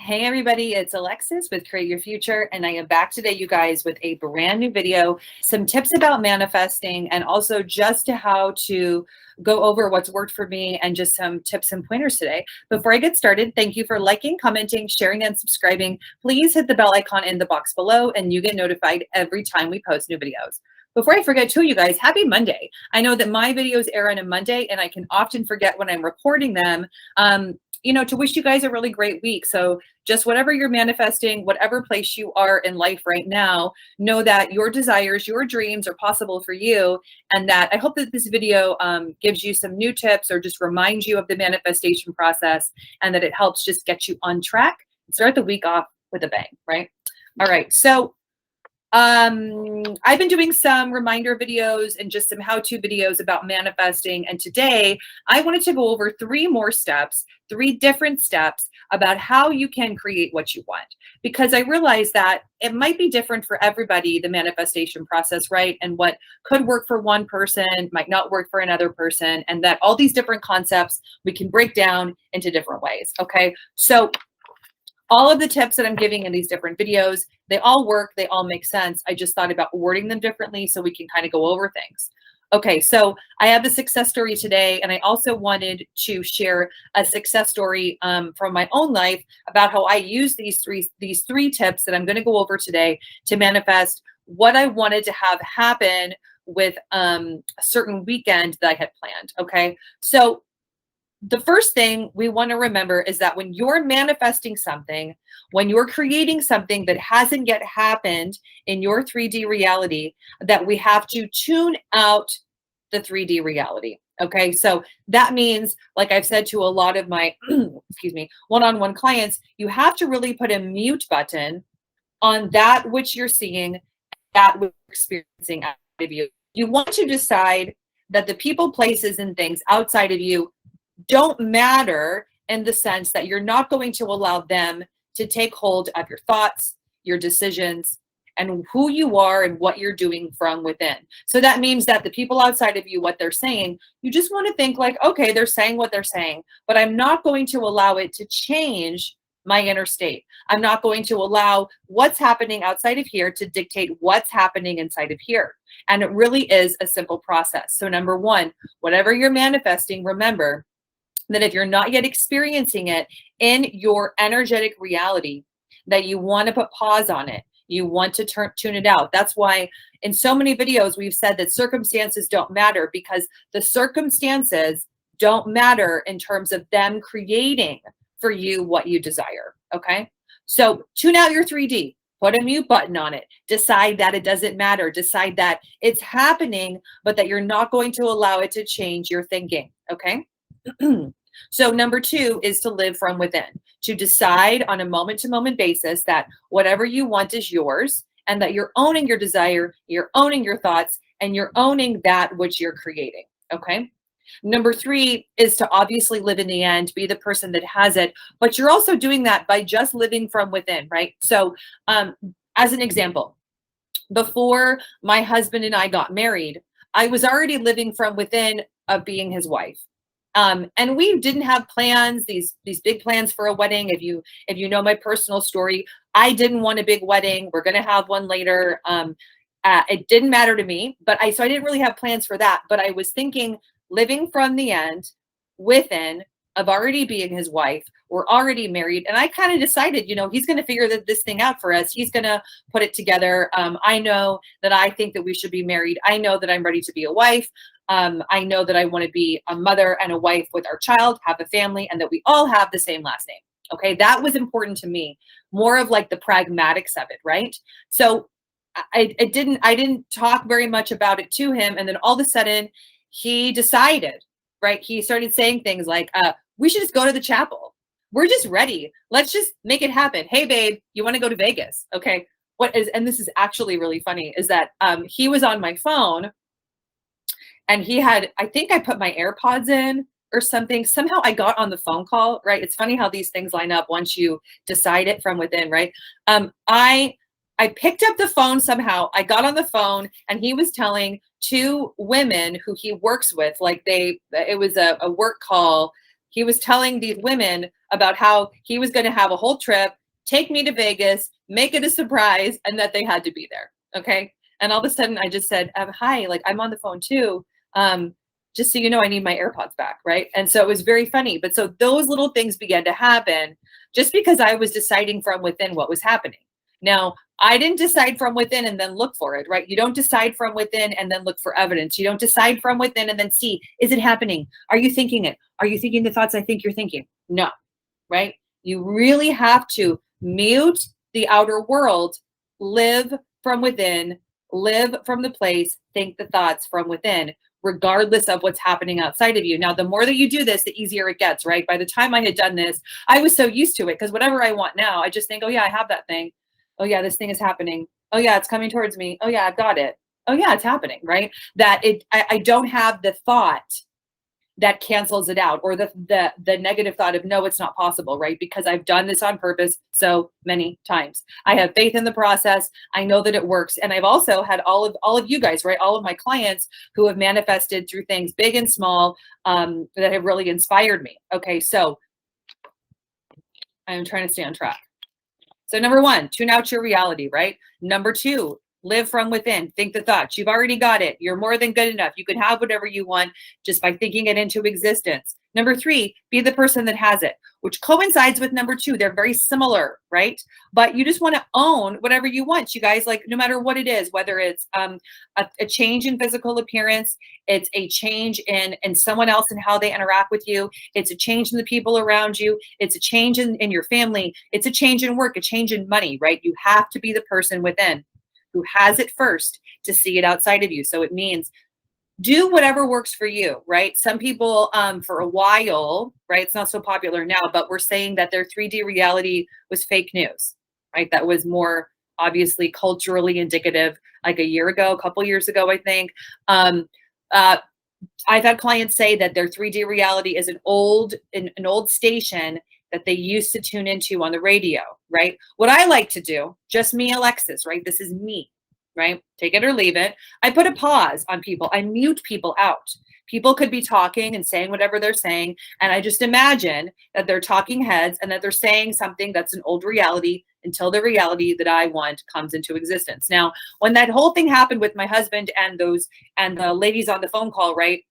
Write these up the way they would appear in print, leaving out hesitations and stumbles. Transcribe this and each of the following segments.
Hey everybody, it's Alexis with Create Your Future, and I am back today, you guys, with a brand new video, some tips about manifesting, and also just how to go over what's worked for me and just some tips and pointers today. Before I get started, thank you for liking, commenting, sharing, and subscribing. Please hit the bell icon in the box below and you get notified every time we post new videos. Before I forget too, you guys, happy Monday. I know that my videos air on a Monday and I can often forget when I'm recording them. To wish you guys a really great week. So just whatever you're manifesting, whatever place you are in life right now, know that your desires, your dreams are possible for you. And that I hope that this video gives you some new tips or just reminds you of the manifestation process, and that it helps just get you on track and start the week off with a bang, right? All right. So I've been doing some reminder videos and just some how-to videos about manifesting. And today I wanted to go over three different steps about how you can create what you want, because I realize that it might be different for everybody, the manifestation process, right? And what could work for one person might not work for another person. And that all these different concepts we can break down into different ways. Okay. So all of the tips that I'm giving in these different videos, they all work, they all make sense. I just thought about wording them differently so we can kind of go over things. Okay, so I have a success story today, and I also wanted to share a success story from my own life about how I use these three tips that I'm going to go over today to manifest what I wanted to have happen with a certain weekend that I had planned. Okay, so the first thing we want to remember is that when you're manifesting something, when you're creating something that hasn't yet happened in your 3D reality, that we have to tune out the 3D reality. Okay, so that means, like I've said to a lot of my one-on-one clients, you have to really put a mute button on that which you're seeing, that which you're experiencing out of you. You want to decide that the people, places, and things outside of you don't matter, in the sense that you're not going to allow them to take hold of your thoughts, your decisions, and who you are and what you're doing from within. So that means that the people outside of you, what they're saying, you just want to think like, okay, they're saying what they're saying, but I'm not going to allow it to change my inner state. I'm not going to allow what's happening outside of here to dictate what's happening inside of here. And it really is a simple process. So number one, whatever you're manifesting, remember that if you're not yet experiencing it in your energetic reality, that you want to put pause on it. You want to tune it out. That's why in so many videos we've said that circumstances don't matter, because the circumstances don't matter in terms of them creating for you what you desire. Okay, so tune out your 3D. Put a mute button on it. Decide that it doesn't matter. Decide that it's happening, but that you're not going to allow it to change your thinking. Okay. So number two is to live from within, to decide on a moment-to-moment basis that whatever you want is yours, and that you're owning your desire, you're owning your thoughts, and you're owning that which you're creating. Okay. Number three is to obviously live in the end, be the person that has it, but you're also doing that by just living from within, right? So as an example, before my husband and I got married, I was already living from within of being his wife. And we didn't have plans, these big plans for a wedding. If you know my personal story, I didn't want a big wedding. We're going to have one later. It didn't matter to me, so I didn't really have plans for that. But I was thinking, living from the end, within, of already being his wife. We're already married. And I kind of decided, he's going to figure this thing out for us. He's going to put it together. I know that I think that we should be married. I know that I'm ready to be a wife. I know that I want to be a mother and a wife with our child, have a family, and that we all have the same last name. Okay, that was important to me, more of like the pragmatics of it, right? So I didn't talk very much about it to him, and then all of a sudden he decided, right? He started saying things like, we should just go to the chapel. We're just ready. Let's just make it happen. Hey babe, you want to go to Vegas? Okay. And this is actually really funny, is that he was on my phone. And he had, I think I put my AirPods in or something. Somehow I got on the phone call, right? It's funny how these things line up once you decide it from within, right? I picked up the phone somehow. I got on the phone and he was telling two women who he works with, like it was a work call. He was telling these women about how he was going to have a whole trip, take me to Vegas, make it a surprise, and that they had to be there. Okay. And all of a sudden I just said, hi, like I'm on the phone too. Just so you know, I need my AirPods back. Right. And so it was very funny. But so those little things began to happen just because I was deciding from within what was happening. Now, I didn't decide from within and then look for it, right? You don't decide from within and then look for evidence. You don't decide from within and then see, is it happening? Are you thinking it? Are you thinking the thoughts I think you're thinking? No, right? You really have to mute the outer world, live from within, live from the place, think the thoughts from within, regardless of what's happening outside of you. Now, the more that you do this, the easier it gets, right? By the time I had done this, I was so used to it because whatever I want now, I just think, oh yeah, I have that thing. Oh yeah, this thing is happening. Oh yeah, it's coming towards me. Oh yeah, I've got it. Oh yeah, it's happening, right? That I don't have the thought that cancels it out, or the negative thought of no, it's not possible, right? Because I've done this on purpose so many times. I have faith in the process. I know that it works. And I've also had all of you guys, right? All of my clients who have manifested through things big and small that have really inspired me. Okay, so I'm trying to stay on track. So number one, tune out your reality, right? Number two, live from within. Think the thoughts. You've already got it. You're more than good enough. You can have whatever you want just by thinking it into existence. Number three, be the person that has it, which coincides with number two. They're very similar, right? But you just want to own whatever you want, you guys, like no matter what it is, whether it's a change in physical appearance, it's a change in someone else and how they interact with you. It's a change in the people around you. It's a change in your family. It's a change in work, a change in money, right? You have to be the person within who has it first to see it outside of you. So it means do whatever works for you, right? Some people for a while, right? It's not so popular now, but we're saying that their 3D reality was fake news, right? That was more obviously culturally indicative like a year ago, a couple years ago, I think. I've had clients say that their 3D reality is an old station that they used to tune into on the radio, right? What I like to do, just me, Alexis, right? This is me, right? Take it or leave it. I put a pause on people. I mute people out. People could be talking and saying whatever they're saying. And I just imagine that they're talking heads and that they're saying something that's an old reality until the reality that I want comes into existence. Now, when that whole thing happened with my husband and the ladies on the phone call, right?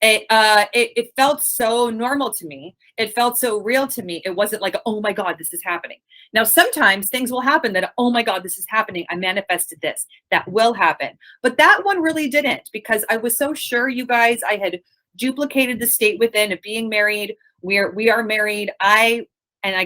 It felt so normal to me. It felt so real to me. It wasn't like, oh my God, this is happening. Now, sometimes things will happen that, oh my God, this is happening. I manifested this. That will happen. But that one really didn't, because I was so sure, you guys, I had duplicated the state within of being married. We are married. I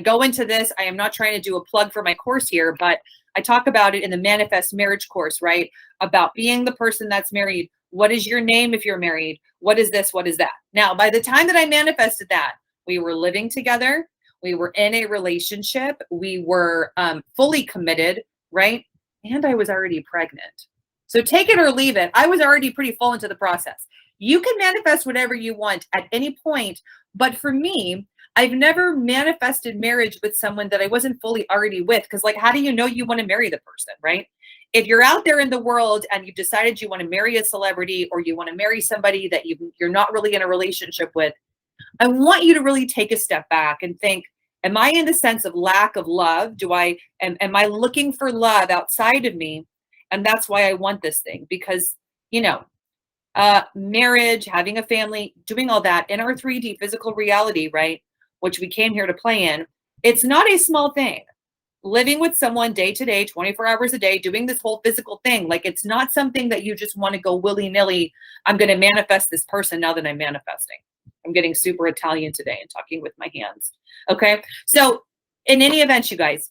go into this. I am not trying to do a plug for my course here, but I talk about it in the Manifest Marriage course, right? About being the person that's married. What is your name if you're married? What is this? What is that? Now, by the time that I manifested that, we were living together. We were in a relationship. We were fully committed, right? And I was already pregnant. So take it or leave it. I was already pretty full into the process. You can manifest whatever you want at any point. But for me, I've never manifested marriage with someone that I wasn't fully already with. Because like, how do you know you want to marry the person, right? If you're out there in the world and you've decided you want to marry a celebrity, or you want to marry somebody that you're not really in a relationship with, I want you to really take a step back and think, am I in the sense of lack of love? Am I looking for love outside of me? And that's why I want this thing, because, marriage, having a family, doing all that in our 3D physical reality, right? Which we came here to play in. It's not a small thing. Living with someone day to day, 24 hours a day, doing this whole physical thing. Like, it's not something that you just want to go willy-nilly. I'm going to manifest this person now that I'm manifesting. I'm getting super Italian today and talking with my hands. Okay. So in any event, you guys,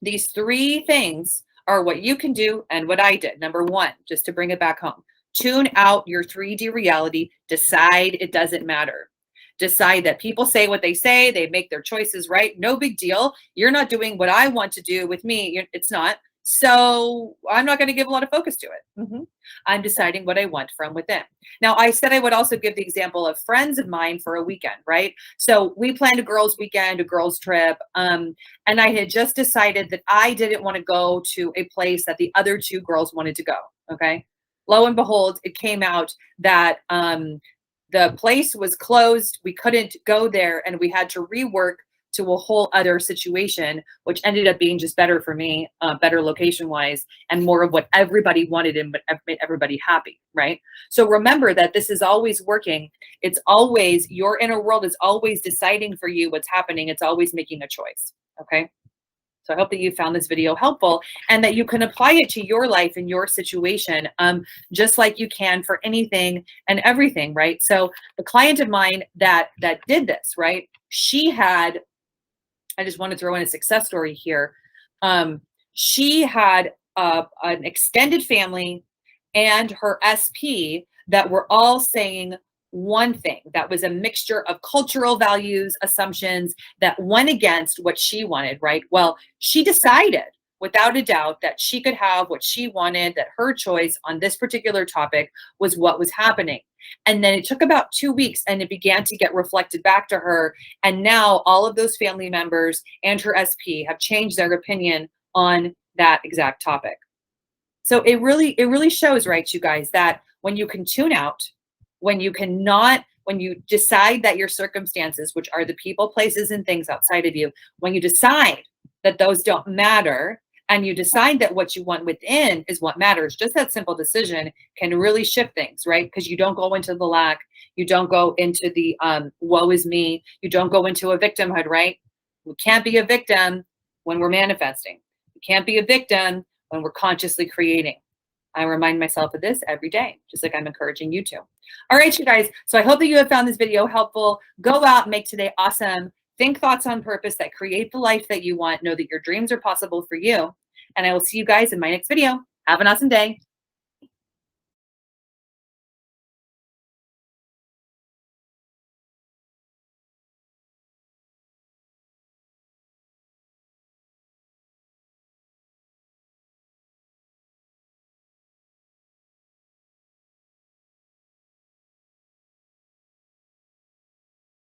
these three things are what you can do and what I did. Number one, just to bring it back home, tune out your 3D reality. Decide it doesn't matter. Decide that people say what they say. They make their choices, right? No big deal. You're not doing what I want to do with me. It's not. So I'm not going to give a lot of focus to it. I'm deciding what I want from within. Now, I said I would also give the example of friends of mine for a weekend, right? So we planned a girls' weekend, a girls' trip. And I had just decided that I didn't want to go to a place that the other two girls wanted to go. Okay. Lo and behold, it came out that the place was closed. We couldn't go there, and we had to rework to a whole other situation, which ended up being just better for me, better location wise, and more of what everybody wanted and what made everybody happy, right? So remember that this is always working. It's always, your inner world is always deciding for you what's happening. It's always making a choice, okay? So I hope that you found this video helpful and that you can apply it to your life and your situation, just like you can for anything and everything, right? So the client of mine that did this, right? She had, I just want to throw in a success story here. She had an extended family and her SP that were all saying one thing that was a mixture of cultural values, assumptions that went against what she wanted, right? Well, she decided without a doubt that she could have what she wanted, that her choice on this particular topic was what was happening. And then it took about 2 weeks and it began to get reflected back to her. And now all of those family members and her SP have changed their opinion on that exact topic. So it really shows, right, you guys, that when you can tune out, when you decide that your circumstances, which are the people, places, and things outside of you, when you decide that those don't matter, and you decide that what you want within is what matters, just that simple decision can really shift things, right? Because you don't go into the lack, you don't go into the woe is me, you don't go into a victimhood, right? We can't be a victim when we're manifesting. We can't be a victim when we're consciously creating. I remind myself of this every day, just like I'm encouraging you to. All right, you guys. So I hope that you have found this video helpful. Go out and make today awesome. Think thoughts on purpose that create the life that you want. Know that your dreams are possible for you. And I will see you guys in my next video. Have an awesome day.